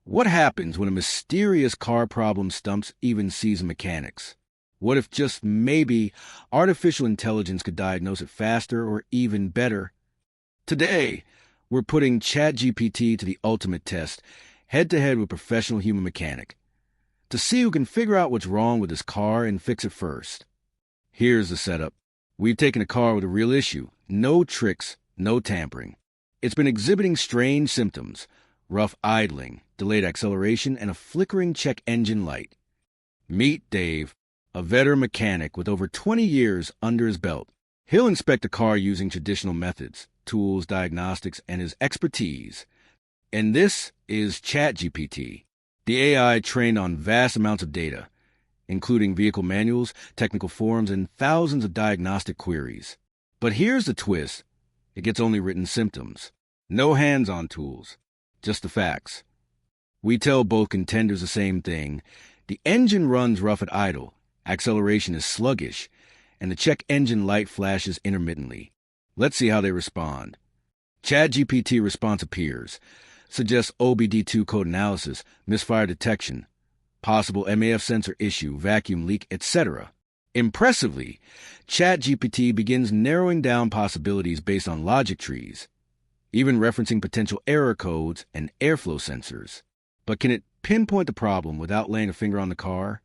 What happens when a mysterious car problem stumps even seasoned mechanics? What if just maybe artificial intelligence could diagnose it faster or even better? Today, we're putting Chat GPT to the ultimate test, head-to-head with professional human mechanic, to see who can figure out what's wrong with his car and fix it first. Here's the setup. We've taken a car with a real issue. No tricks, no tampering. It's been exhibiting strange symptoms: rough idling, delayed acceleration, and a flickering check engine light. Meet Dave, a veteran mechanic with over 20 years under his belt. He'll inspect a car using traditional methods, tools, diagnostics, and his expertise. And this is Chat GPT, the AI trained on vast amounts of data, including vehicle manuals, technical forums, and thousands of diagnostic queries. But here's the twist. It gets only written symptoms. No hands-on tools. Just the facts. We tell both contenders the same thing. The engine runs rough at idle, acceleration is sluggish, and the check engine light flashes intermittently. Let's see how they respond. ChatGPT response appears. Suggests OBD2 code analysis, misfire detection, possible MAF sensor issue, vacuum leak, etc. Impressively, ChatGPT begins narrowing down possibilities based on logic trees, even referencing potential error codes and airflow sensors. But can it pinpoint the problem without laying a finger on the car?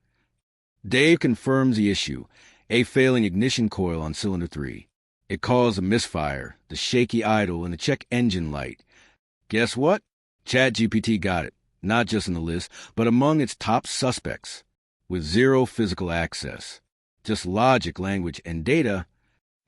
Dave confirms the issue: a failing ignition coil on cylinder 3. It caused a misfire, the shaky idle, and the check engine light. Guess what? ChatGPT got it, not just in the list, but among its top suspects, with zero physical access. Just logic, language, and data.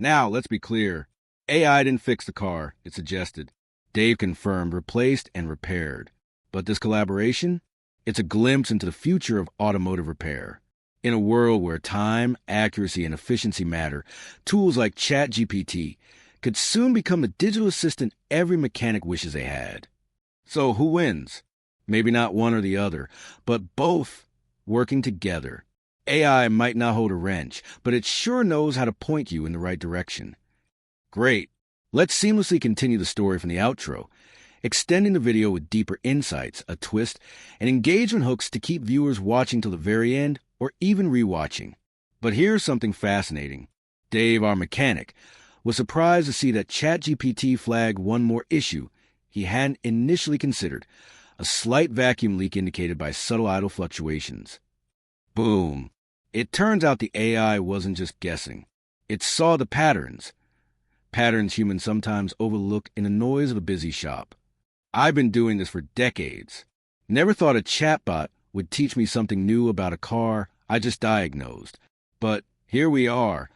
Now, let's be clear. AI didn't fix the car, it suggested. Dave confirmed, replaced, and repaired. But this collaboration? It's a glimpse into the future of automotive repair. In a world where time, accuracy, and efficiency matter, tools like ChatGPT could soon become the digital assistant every mechanic wishes they had. So who wins? Maybe not one or the other, but both working together. AI might not hold a wrench, but it sure knows how to point you in the right direction. Great. Let's seamlessly continue the story from the outro, extending the video with deeper insights, a twist, and engagement hooks to keep viewers watching till the very end or even rewatching. But here's something fascinating. Dave, our mechanic, was surprised to see that ChatGPT flagged one more issue he hadn't initially considered: a slight vacuum leak indicated by subtle idle fluctuations. Boom. It turns out the AI wasn't just guessing. It saw the patterns. Patterns humans sometimes overlook in the noise of a busy shop. I've been doing this for decades. Never thought a chatbot would teach me something new about a car I just diagnosed. But here we are.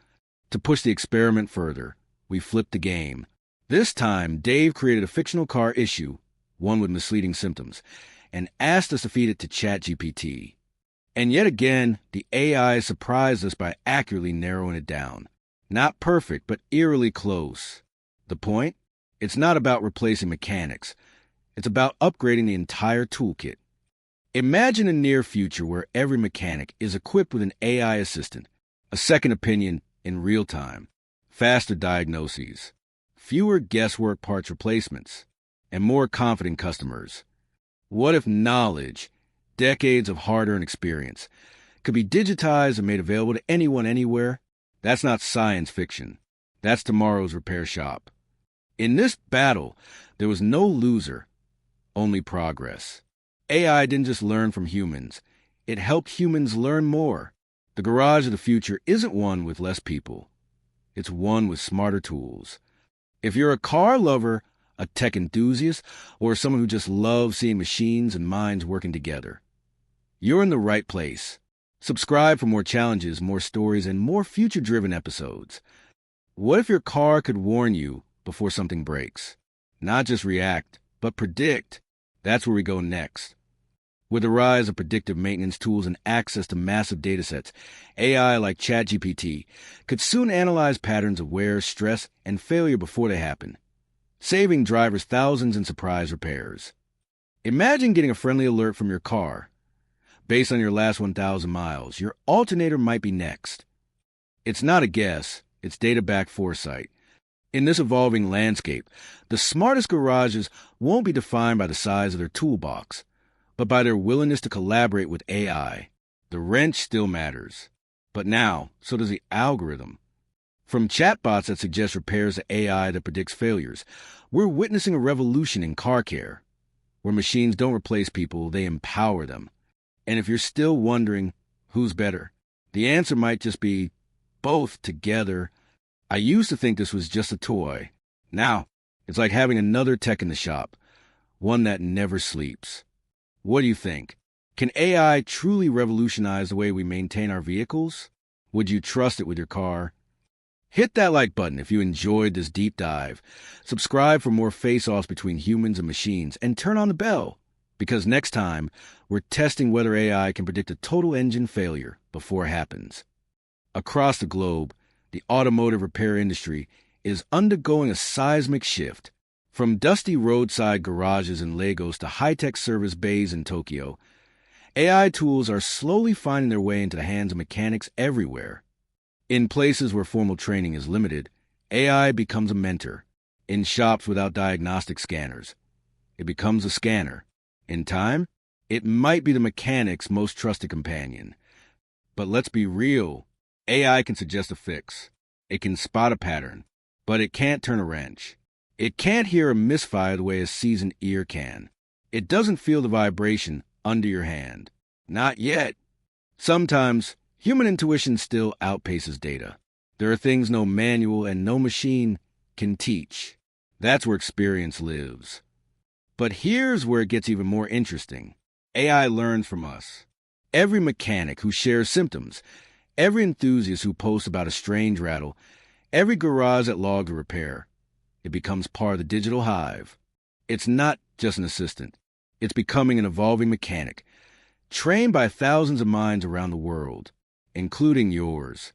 To push the experiment further, we flipped the game. This time, Dave created a fictional car issue, one with misleading symptoms, and asked us to feed it to ChatGPT. And yet again, the AI surprised us by accurately narrowing it down. Not perfect, but eerily close. The point? It's not about replacing mechanics. It's about upgrading the entire toolkit. Imagine a near future where every mechanic is equipped with an AI assistant, a second opinion in real time, faster diagnoses, fewer guesswork parts replacements, and more confident customers. What if knowledge, decades of hard-earned experience, could be digitized and made available to anyone anywhere? That's not science fiction. That's tomorrow's repair shop. In this battle, there was no loser, only progress. AI didn't just learn from humans. It helped humans learn more. The garage of the future isn't one with less people. It's one with smarter tools. If you're a car lover, a tech enthusiast, or someone who just loves seeing machines and minds working together, you're in the right place. Subscribe for more challenges, more stories, and more future-driven episodes. What if your car could warn you before something breaks? Not just react, but predict. That's where we go next. With the rise of predictive maintenance tools and access to massive datasets, AI like ChatGPT could soon analyze patterns of wear, stress, and failure before they happen, saving drivers thousands in surprise repairs. Imagine getting a friendly alert from your car. Based on your last 1,000 miles, your alternator might be next. It's not a guess, it's data-backed foresight. In this evolving landscape, the smartest garages won't be defined by the size of their toolbox, but by their willingness to collaborate with AI. The wrench still matters. But now, so does the algorithm. From chatbots that suggest repairs to AI that predicts failures, we're witnessing a revolution in car care, where machines don't replace people, they empower them. And if you're still wondering who's better, the answer might just be both together. I used to think this was just a toy. Now, it's like having another tech in the shop, one that never sleeps. What do you think? Can AI truly revolutionize the way we maintain our vehicles? Would you trust it with your car? Hit that like button if you enjoyed this deep dive. Subscribe for more face-offs between humans and machines, and turn on the bell, because next time, we're testing whether AI can predict a total engine failure before it happens. Across the globe, the automotive repair industry is undergoing a seismic shift. From dusty roadside garages in Lagos to high-tech service bays in Tokyo, AI tools are slowly finding their way into the hands of mechanics everywhere. In places where formal training is limited, AI becomes a mentor. In shops without diagnostic scanners, it becomes a scanner. In time, it might be the mechanic's most trusted companion. But let's be real, AI can suggest a fix. It can spot a pattern, but it can't turn a wrench. It can't hear a misfire the way a seasoned ear can. It doesn't feel the vibration under your hand. Not yet. Sometimes, human intuition still outpaces data. There are things no manual and no machine can teach. That's where experience lives. But here's where it gets even more interesting. AI learns from us. Every mechanic who shares symptoms, every enthusiast who posts about a strange rattle, every garage that logs a repair, it becomes part of the digital hive. It's not just an assistant. It's becoming an evolving mechanic, trained by thousands of minds around the world, including yours.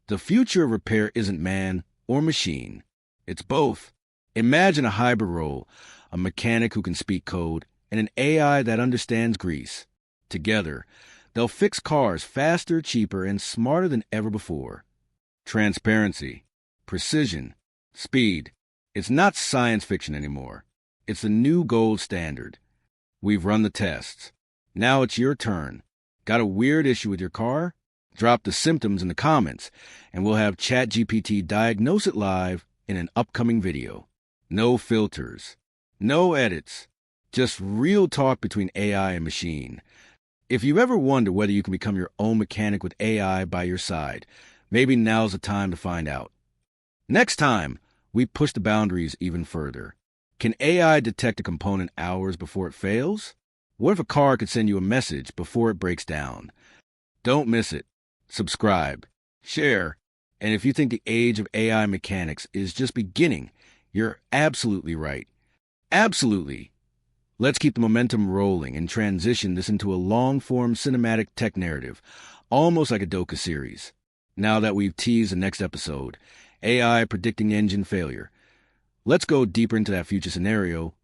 The future of repair isn't man or machine. It's both. Imagine a hybrid role, a mechanic who can speak code, and an AI that understands grease. Together, they'll fix cars faster, cheaper, and smarter than ever before. Transparency, precision, speed. It's not science fiction anymore. It's the new gold standard. We've run the tests. Now it's your turn. Got a weird issue with your car? Drop the symptoms in the comments, and we'll have Chat GPT diagnose it live in an upcoming video. No filters. No edits. Just real talk between AI and machine. If you ever wonder whether you can become your own mechanic with AI by your side, maybe now's the time to find out. Next time, we push the boundaries even further. Can AI detect a component hours before it fails? What if a car could send you a message before it breaks down? Don't miss it. Subscribe, share, and if you think the age of AI mechanics is just beginning, you're absolutely right. Absolutely. Let's keep the momentum rolling and transition this into a long-form cinematic tech narrative, almost like a docu-series. Now that we've teased the next episode, AI predicting engine failure, let's go deeper into that future scenario,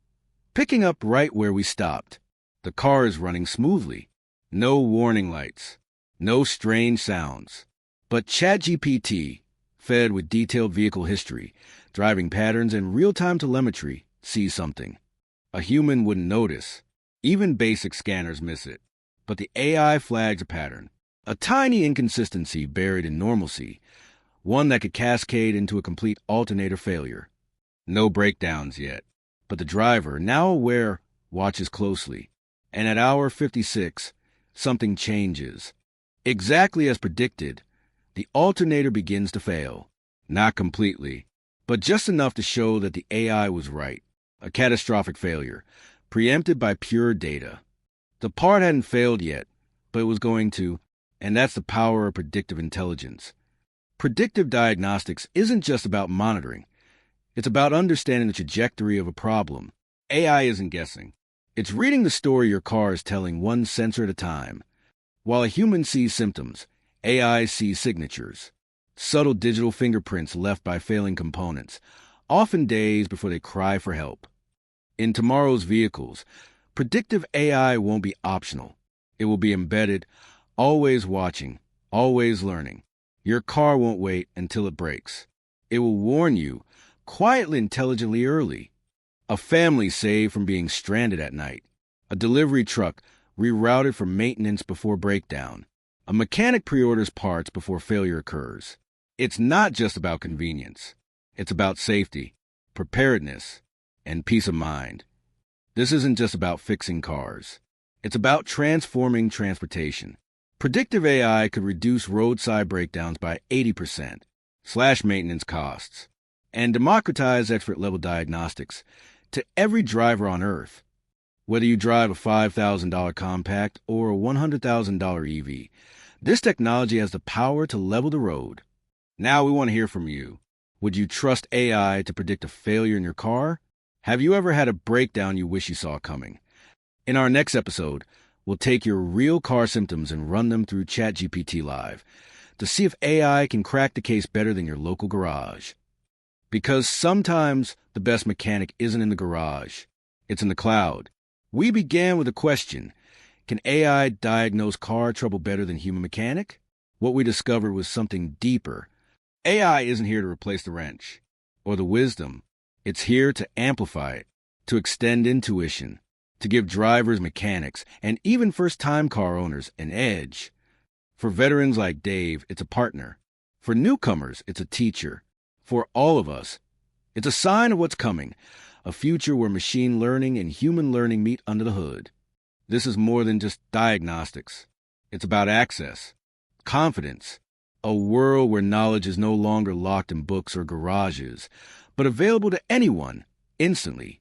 picking up right where we stopped. The car is running smoothly. No warning lights. No strange sounds. But Chat GPT, fed with detailed vehicle history, driving patterns, and real-time telemetry, sees something a human wouldn't notice. Even basic scanners miss it. But the AI flags a pattern, a tiny inconsistency buried in normalcy, one that could cascade into a complete alternator failure. No breakdowns yet, but the driver, now aware, watches closely. And at hour 56, something changes. Exactly as predicted, the alternator begins to fail. Not completely, but just enough to show that the AI was right. A catastrophic failure, preempted by pure data. The part hadn't failed yet, but it was going to, and that's the power of predictive intelligence. Predictive diagnostics isn't just about monitoring. It's about understanding the trajectory of a problem. AI isn't guessing. It's reading the story your car is telling one sensor at a time. While a human sees symptoms, AI sees signatures. Subtle digital fingerprints left by failing components, often days before they cry for help. In tomorrow's vehicles, predictive AI won't be optional. It will be embedded, always watching, always learning. Your car won't wait until it breaks. It will warn you, quietly, intelligently early. A family saved from being stranded at night. A delivery truck rerouted for maintenance before breakdown. A mechanic pre-orders parts before failure occurs. It's not just about convenience. It's about safety, preparedness, and peace of mind. This isn't just about fixing cars. It's about transforming transportation. Predictive AI could reduce roadside breakdowns by 80%, slash maintenance costs, and democratize expert-level diagnostics to every driver on Earth. Whether you drive a $5,000 compact or a $100,000 EV, this technology has the power to level the road. Now we want to hear from you. Would you trust AI to predict a failure in your car? Have you ever had a breakdown you wish you saw coming? In our next episode, we'll take your real car symptoms and run them through Chat GPT Live to see if AI can crack the case better than your local garage. Because sometimes the best mechanic isn't in the garage, it's in the cloud. We began with a question: can AI diagnose car trouble better than human mechanic? What we discovered was something deeper. AI isn't here to replace the wrench or the wisdom. It's here to amplify it, to extend intuition, to give drivers, mechanics, and even first-time car owners an edge. For veterans like Dave, it's a partner. For newcomers, it's a teacher. For all of us, it's a sign of what's coming, a future where machine learning and human learning meet under the hood. This is more than just diagnostics. It's about access, confidence, a world where knowledge is no longer locked in books or garages, but available to anyone, instantly.